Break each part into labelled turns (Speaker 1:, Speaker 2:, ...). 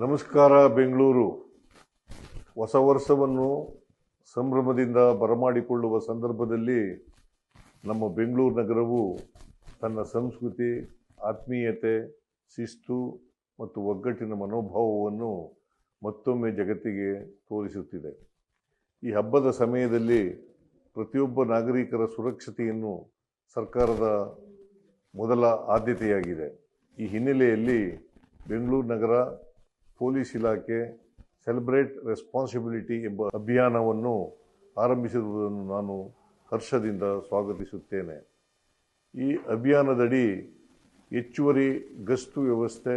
Speaker 1: ನಮಸ್ಕಾರ ಬೆಂಗಳೂರು. ಹೊಸ ವರ್ಷವನ್ನು ಸಂಭ್ರಮದಿಂದ ಬರಮಾಡಿಕೊಳ್ಳುವ ಸಂದರ್ಭದಲ್ಲಿ ನಮ್ಮ ಬೆಂಗಳೂರು ನಗರವು ತನ್ನ ಸಂಸ್ಕೃತಿ, ಆತ್ಮೀಯತೆ, ಶಿಸ್ತು ಮತ್ತು ಒಗ್ಗಟ್ಟಿನ ಮನೋಭಾವವನ್ನು ಮತ್ತೊಮ್ಮೆ ಜಗತ್ತಿಗೆ ತೋರಿಸುತ್ತಿದೆ. ಈ ಹಬ್ಬದ ಸಮಯದಲ್ಲಿ ಪ್ರತಿಯೊಬ್ಬ ನಾಗರಿಕರ ಸುರಕ್ಷತೆಯನ್ನು ಸರ್ಕಾರದ ಮೊದಲ ಆದ್ಯತೆಯಾಗಿದೆ. ಈ ಹಿನ್ನೆಲೆಯಲ್ಲಿ ಬೆಂಗಳೂರು ನಗರ ಪೊಲೀಸ್ ಇಲಾಖೆ ಸೆಲೆಬ್ರೇಟ್ ರೆಸ್ಪಾನ್ಸಿಬಿಲಿಟಿ ಎಂಬ ಅಭಿಯಾನವನ್ನು ಆರಂಭಿಸಿರುವುದನ್ನು ನಾನು ಹರ್ಷದಿಂದ ಸ್ವಾಗತಿಸುತ್ತೇನೆ. ಈ ಅಭಿಯಾನದಡಿ ಹೆಚ್ಚುವರಿ ಗಸ್ತು ವ್ಯವಸ್ಥೆ,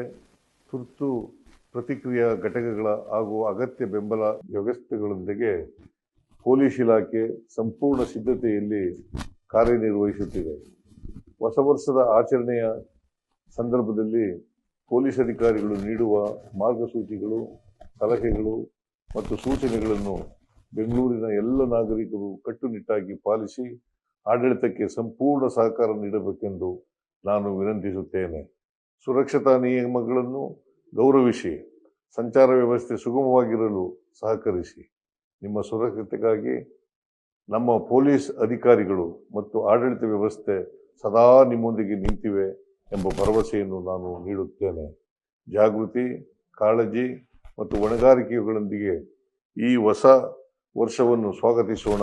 Speaker 1: ತುರ್ತು ಪ್ರತಿಕ್ರಿಯಾ ಘಟಕಗಳ ಹಾಗೂ ಅಗತ್ಯ ಬೆಂಬಲ ವ್ಯವಸ್ಥೆಗಳೊಂದಿಗೆ ಪೊಲೀಸ್ ಇಲಾಖೆ ಸಂಪೂರ್ಣ ಸಿದ್ಧತೆಯಲ್ಲಿ ಕಾರ್ಯನಿರ್ವಹಿಸುತ್ತಿದೆ. ಹೊಸ ವರ್ಷದ ಆಚರಣೆಯ ಸಂದರ್ಭದಲ್ಲಿ ಪೊಲೀಸ್ ಅಧಿಕಾರಿಗಳು ನೀಡುವ ಮಾರ್ಗಸೂಚಿಗಳು, ಸಲಹೆಗಳು ಮತ್ತು ಸೂಚನೆಗಳನ್ನು ಬೆಂಗಳೂರಿನ ಎಲ್ಲ ನಾಗರಿಕರು ಕಟ್ಟುನಿಟ್ಟಾಗಿ ಪಾಲಿಸಿ ಆಡಳಿತಕ್ಕೆ ಸಂಪೂರ್ಣ ಸಹಕಾರ ನೀಡಬೇಕೆಂದು ನಾನು ವಿನಂತಿಸುತ್ತೇನೆ. ಸುರಕ್ಷತಾ ನಿಯಮಗಳನ್ನು ಗೌರವಿಸಿ ಸಂಚಾರ ವ್ಯವಸ್ಥೆ ಸುಗಮವಾಗಿರಲು ಸಹಕರಿಸಿ. ನಿಮ್ಮ ಸುರಕ್ಷತೆಗಾಗಿ ನಮ್ಮ ಪೊಲೀಸ್ ಅಧಿಕಾರಿಗಳು ಮತ್ತು ಆಡಳಿತ ವ್ಯವಸ್ಥೆ ಸದಾ ನಿಮ್ಮೊಂದಿಗೆ ನಿಂತಿವೆ ಎಂಬ ಭರವಸೆಯನ್ನು ನಾನು ನೀಡುತ್ತೇನೆ. ಜಾಗೃತಿ, ಕಾಳಜಿ ಮತ್ತು ಹೊಣೆಗಾರಿಕೆಗಳೊಂದಿಗೆ ಈ ಹೊಸ ವರ್ಷವನ್ನು ಸ್ವಾಗತಿಸೋಣ.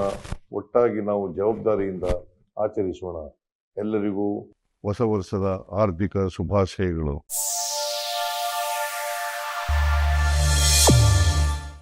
Speaker 1: ಒಟ್ಟಾಗಿ ನಾವು ಜವಾಬ್ದಾರಿಯಿಂದ ಆಚರಿಸೋಣ. ಎಲ್ಲರಿಗೂ ಹೊಸ ವರ್ಷದ ಹಾರ್ದಿಕ ಶುಭಾಶಯಗಳು.